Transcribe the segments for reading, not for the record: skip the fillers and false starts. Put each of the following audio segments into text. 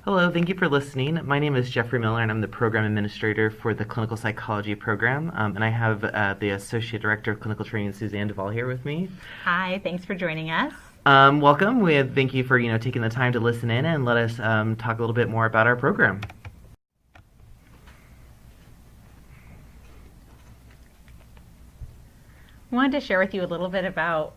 Hello, thank you for listening. My name is Jeffrey Miller, and I'm the program administrator for the clinical psychology program. And I have the associate director of clinical training, Suzanne Duvall, here with me. Hi, thanks for joining us. Welcome. Thank you for taking the time to listen in and let us talk a little bit more about our program. I wanted to share with you a little bit about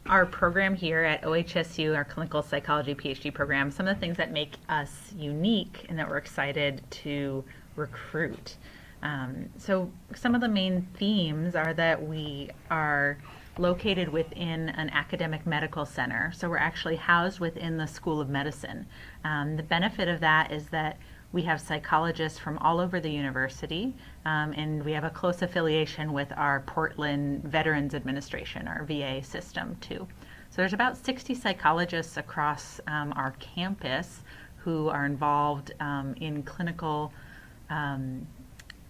our program here at OHSU, our clinical psychology PhD program, some of the things that make us unique and that we're excited to recruit. So some of the main themes are that we are located within an academic medical center. So we're actually housed within the School of Medicine. The benefit of that is that we have psychologists from all over the university, and we have a close affiliation with our Portland Veterans Administration, our VA system, too. So there's about 60 psychologists across our campus who are involved in clinical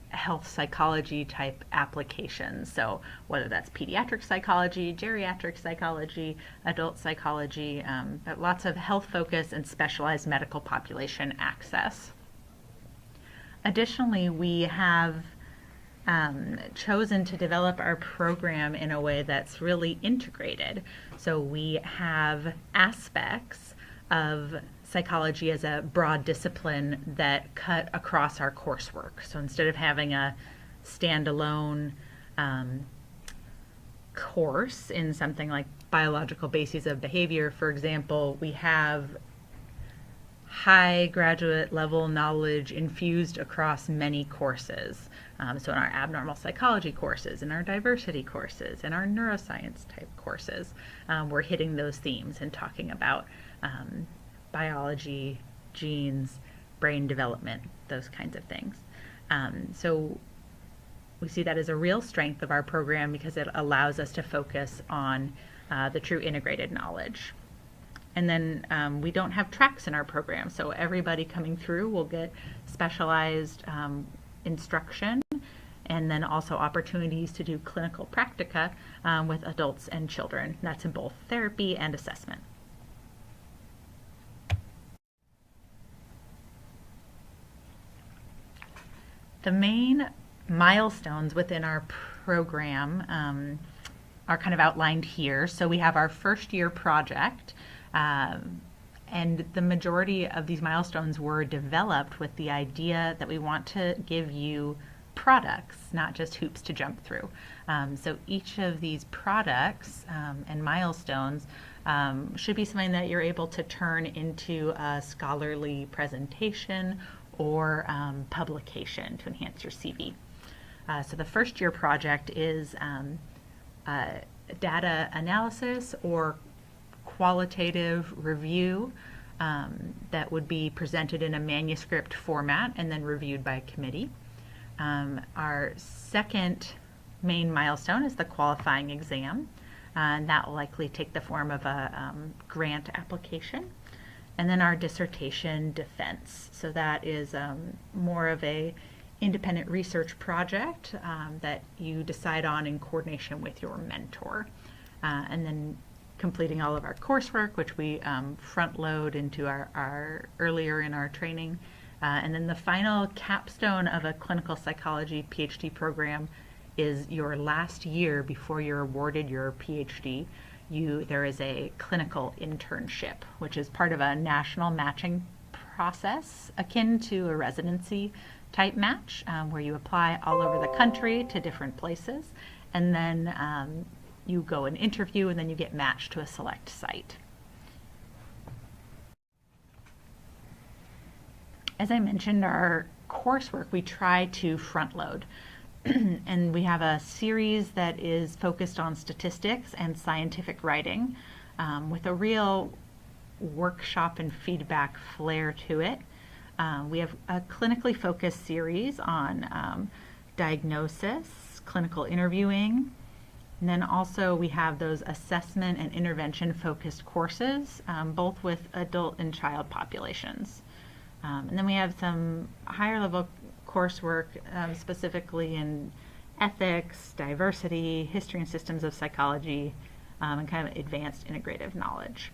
health psychology type applications. So whether that's pediatric psychology, geriatric psychology, adult psychology, but lots of health focus and specialized medical population access. Additionally, we have chosen to develop our program in a way that's really integrated. So we have aspects of psychology as a broad discipline that cut across our coursework. So instead of having a standalone course in something like biological bases of behavior, for example, we have high graduate level knowledge infused across many courses. So in our abnormal psychology courses, in our diversity courses, in our neuroscience type courses, we're hitting those themes and talking about biology, genes, brain development, those kinds of things. So we see that as a real strength of our program because it allows us to focus on the true integrated knowledge. And then we don't have tracks in our program, so everybody coming through will get specialized instruction and then also opportunities to do clinical practica with adults and children. That's in both therapy and assessment. The main milestones within our program are kind of outlined here. So we have our first year project. And the majority of these milestones were developed with the idea that we want to give you products, not just hoops to jump through. So each of these products and milestones should be something that you're able to turn into a scholarly presentation or publication to enhance your CV. So the first year project is data analysis or qualitative review that would be presented in a manuscript format and then reviewed by a committee. Our second main milestone is the qualifying exam, and that will likely take the form of a grant application. And then our dissertation defense. So that is more of a independent research project that you decide on in coordination with your mentor. And then completing all of our coursework, which we front load into our earlier in our training. And then the final capstone of a clinical psychology PhD program is your last year before you're awarded your PhD. There is a clinical internship, which is part of a national matching process akin to a residency type match, where you apply all over the country to different places, and then you go and interview, and then you get matched to a select site. As I mentioned, our coursework, we try to front load. And we have a series that is focused on statistics and scientific writing with a real workshop and feedback flair to it. We have a clinically focused series on diagnosis, clinical interviewing, and then also we have those assessment and intervention focused courses, both with adult and child populations. And then we have some higher level coursework specifically in ethics, diversity, history and systems of psychology, and kind of advanced integrative knowledge.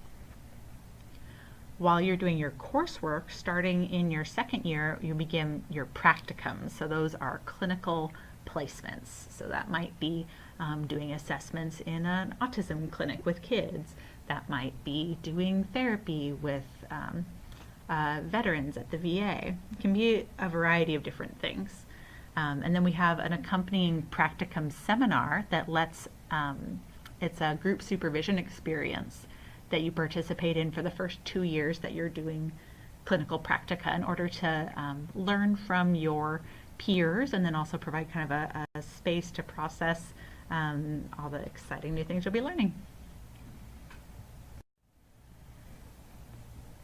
while you're doing your coursework, starting in your second year, you begin your practicums. So those are clinical placements. So that might be doing assessments in an autism clinic with kids. That might be doing therapy with veterans at the VA. It can be a variety of different things. And then we have an accompanying practicum seminar that it's a group supervision experience that you participate in for the first 2 years that you're doing clinical practica in order to learn from your peers and then also provide kind of a space to process all the exciting new things you'll be learning.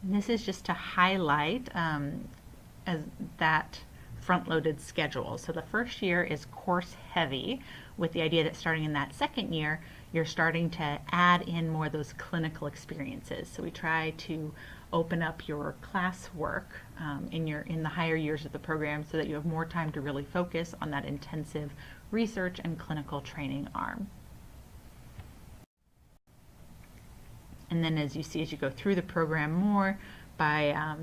And this is just to highlight as that front-loaded schedule. So the first year is course heavy, with the idea that starting in that second year, you're starting to add in more of those clinical experiences. So we try to open up your classwork in the higher years of the program so that you have more time to really focus on that intensive research and clinical training arm. And then as you see, as you go through the program more, by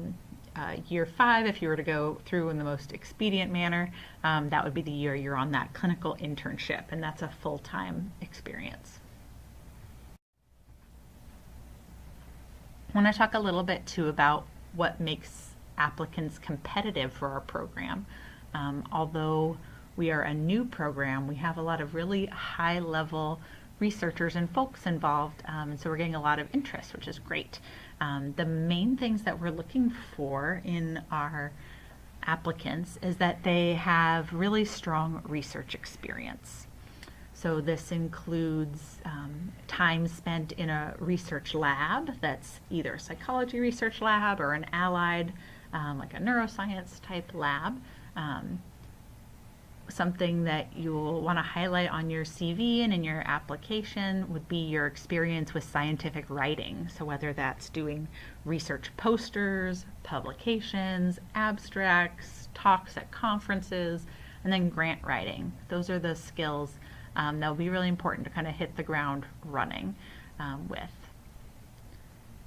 year 5, if you were to go through in the most expedient manner, that would be the year you're on that clinical internship, and that's a full-time experience. I want to talk a little bit too about what makes applicants competitive for our program. Although we are a new program, we have a lot of really high-level researchers and folks involved, and so we're getting a lot of interest, which is great. The main things that we're looking for in our applicants is that they have really strong research experience. So this includes time spent in a research lab that's either a psychology research lab or an allied, like a neuroscience type lab. Something that you'll want to highlight on your CV and in your application would be your experience with scientific writing. So whether that's doing research posters, publications, abstracts, talks at conferences, and then grant writing. Those are the skills that will be really important to kind of hit the ground running with.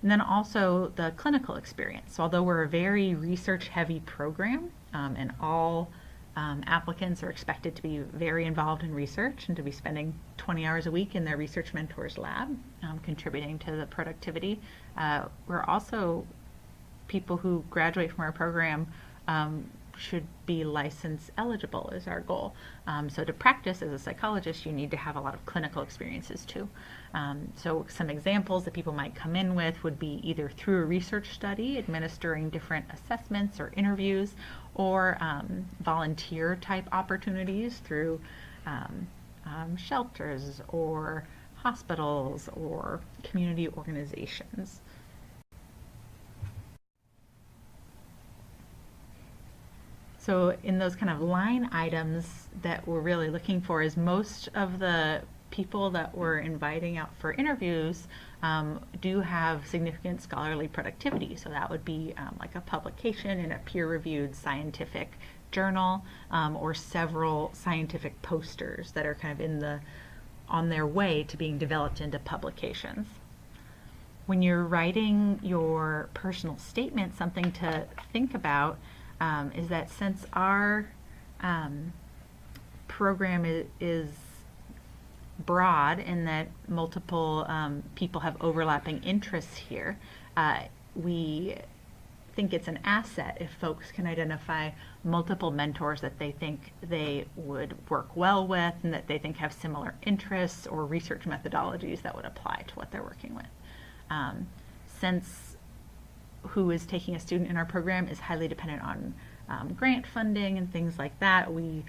And then also the clinical experience. So although we're a very research-heavy program and all applicants are expected to be very involved in research and to be spending 20 hours a week in their research mentors lab, contributing to the productivity. We're also people who graduate from our program should be license eligible is our goal. So to practice as a psychologist, you need to have a lot of clinical experiences too. So some examples that people might come in with would be either through a research study, administering different assessments or interviews, or volunteer type opportunities through shelters or hospitals or community organizations. So in those kind of line items that we're really looking for is most of the people that we're inviting out for interviews do have significant scholarly productivity. So that would be like a publication in a peer-reviewed scientific journal or several scientific posters that are kind of on their way to being developed into publications. When you're writing your personal statement, something to think about is that since our program is broad in that multiple people have overlapping interests here, we think it's an asset if folks can identify multiple mentors that they think they would work well with and that they think have similar interests or research methodologies that would apply to what they're working with. Since who is taking a student in our program is highly dependent on grant funding and things like that, we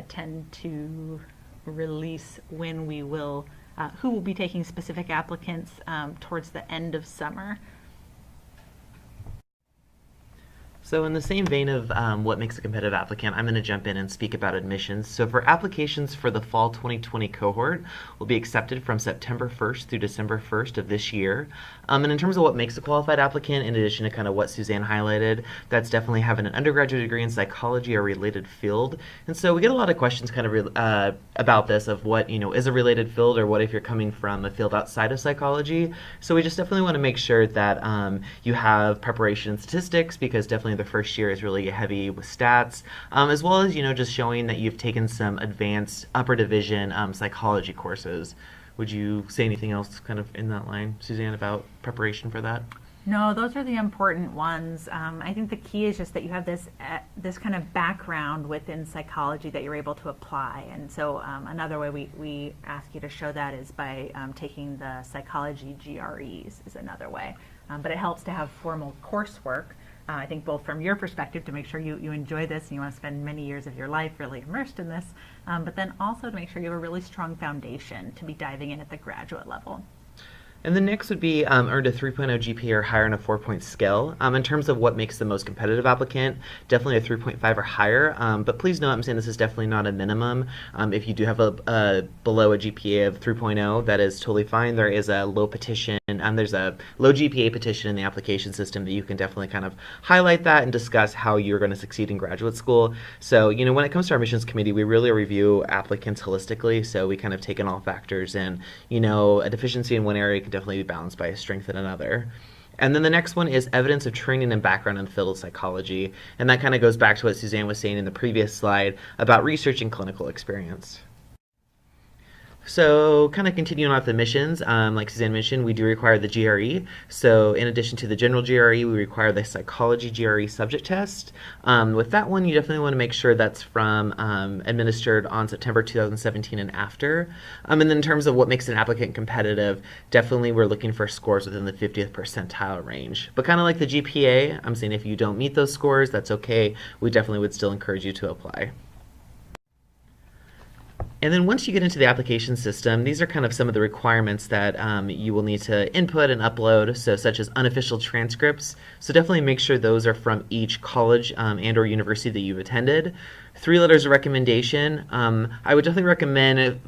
tend to release when we will, who will be taking specific applicants towards the end of summer. So in the same vein of what makes a competitive applicant, I'm going to jump in and speak about admissions. So for applications for the fall 2020 cohort will be accepted from September 1st through December 1st of this year. And in terms of what makes a qualified applicant, in addition to kind of what Suzanne highlighted, that's definitely having an undergraduate degree in psychology or related field. And so we get a lot of questions kind of about this of what, is a related field, or what if you're coming from a field outside of psychology. So we just definitely want to make sure that you have preparation in statistics, because definitely the first year is really heavy with stats, as well as, just showing that you've taken some advanced upper division psychology courses. Would you say anything else kind of in that line, Suzanne, about preparation for that? No, those are the important ones. I think the key is just that you have this kind of background within psychology that you're able to apply. And so another way we ask you to show that is by taking the psychology GREs is another way. But it helps to have formal coursework. I think both from your perspective to make sure you enjoy this and you want to spend many years of your life really immersed in this, but then also to make sure you have a really strong foundation to be diving in at the graduate level. And the next would be earned a 3.0 GPA or higher on a 4-point scale. In terms of what makes the most competitive applicant, definitely a 3.5 or higher. But please note, I'm saying this is definitely not a minimum. If you do have a below a GPA of 3.0, that is totally fine. There is a low petition, there's a low GPA petition in the application system that you can definitely kind of highlight that and discuss how you're going to succeed in graduate school. So, when it comes to our admissions committee, we really review applicants holistically. So we kind of take in all factors, and, a deficiency in one area can definitely be balanced by a strength in another. And then the next one is evidence of training and background in the field of psychology. And that kind of goes back to what Suzanne was saying in the previous slide about research and clinical experience. So kind of continuing on with the missions, like Suzanne mentioned, we do require the GRE. So in addition to the general GRE, we require the psychology GRE subject test. With that one, you definitely want to make sure that's from administered on September 2017 and after. And then in terms of what makes an applicant competitive, definitely we're looking for scores within the 50th percentile range. But kind of like the GPA, I'm saying if you don't meet those scores, that's okay. We definitely would still encourage you to apply. And then once you get into the application system, these are kind of some of the requirements that you will need to input and upload, so such as unofficial transcripts. So definitely make sure those are from each college and or university that you've attended. 3 letters of recommendation. I would definitely recommend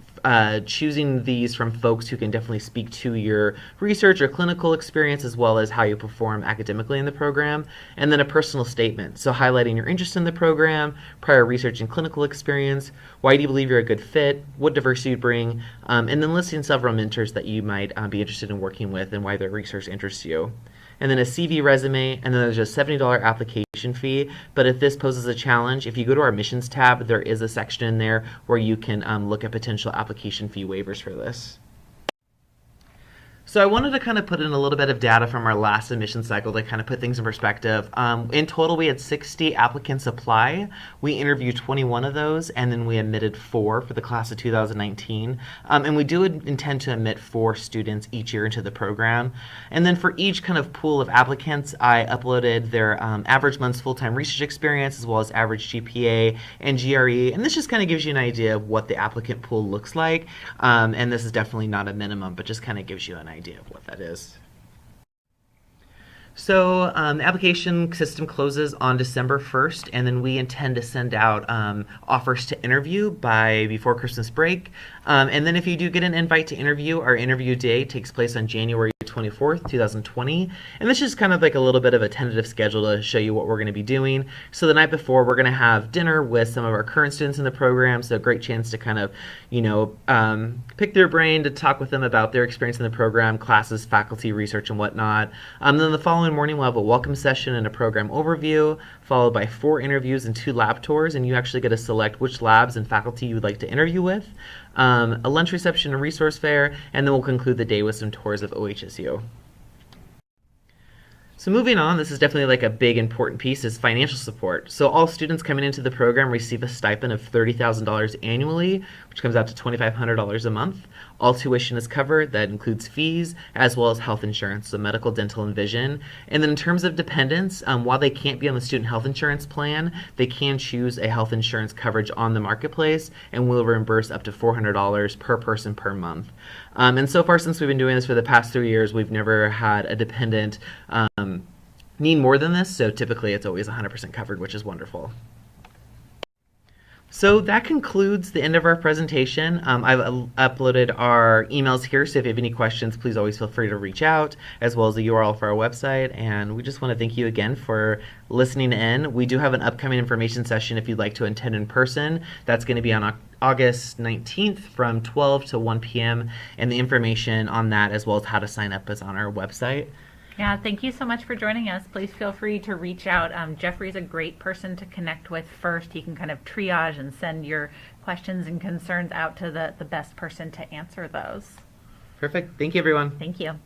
choosing these from folks who can definitely speak to your research or clinical experience, as well as how you perform academically in the program. And then a personal statement, so highlighting your interest in the program, prior research and clinical experience, why do you believe you're a good fit, what diversity you bring, and then listing several mentors that you might be interested in working with and why their research interests you. And then a CV resume, and then there's a $70 application fee. But if this poses a challenge, if you go to our missions tab, there is a section in there where you can look at potential application fee waivers for this. So I wanted to kind of put in a little bit of data from our last admission cycle to kind of put things in perspective. In total, we had 60 applicants apply. We interviewed 21 of those, and then we admitted 4 for the class of 2019. And we do intend to admit 4 students each year into the program. And then for each kind of pool of applicants, I uploaded their average month's full-time research experience, as well as average GPA and GRE. And this just kind of gives you an idea of what the applicant pool looks like. And this is definitely not a minimum, but just kind of gives you an idea of what that is. So the application system closes on December 1st, and then we intend to send out offers to interview before Christmas break. And then if you do get an invite to interview, our interview day takes place on January 24th, 2020. And this is kind of like a little bit of a tentative schedule to show you what we're going to be doing. So the night before, we're going to have dinner with some of our current students in the program. So a great chance to kind of, pick their brain, to talk with them about their experience in the program, classes, faculty, research, and whatnot. Then the following morning, we'll have a welcome session and a program overview, followed by 4 interviews and 2 lab tours. And you actually get to select which labs and faculty you would like to interview with. A lunch reception and resource fair, and then we'll conclude the day with some tours of OHSU. So moving on, this is definitely like a big important piece, is financial support. So all students coming into the program receive a stipend of $30,000 annually, which comes out to $2,500 a month. All tuition is covered. That includes fees as well as health insurance, so medical, dental, and vision. And then in terms of dependents, while they can't be on the student health insurance plan, they can choose a health insurance coverage on the marketplace, and we'll reimburse up to $400 per person per month. And so far, since we've been doing this for the past 3 years, we've never had a dependent need more than this, so typically it's always 100% covered, which is wonderful. So that concludes the end of our presentation. I've uploaded our emails here, so if you have any questions, please always feel free to reach out, as well as the URL for our website. And we just want to thank you again for listening in. We do have an upcoming information session if you'd like to attend in person. That's going to be on August 19th from 12 to 1 p.m. And the information on that, as well as how to sign up, is on our website. Yeah, thank you so much for joining us. Please feel free to reach out. Jeffrey's a great person to connect with first. He can kind of triage and send your questions and concerns out to the best person to answer those. Perfect. Thank you, everyone. Thank you.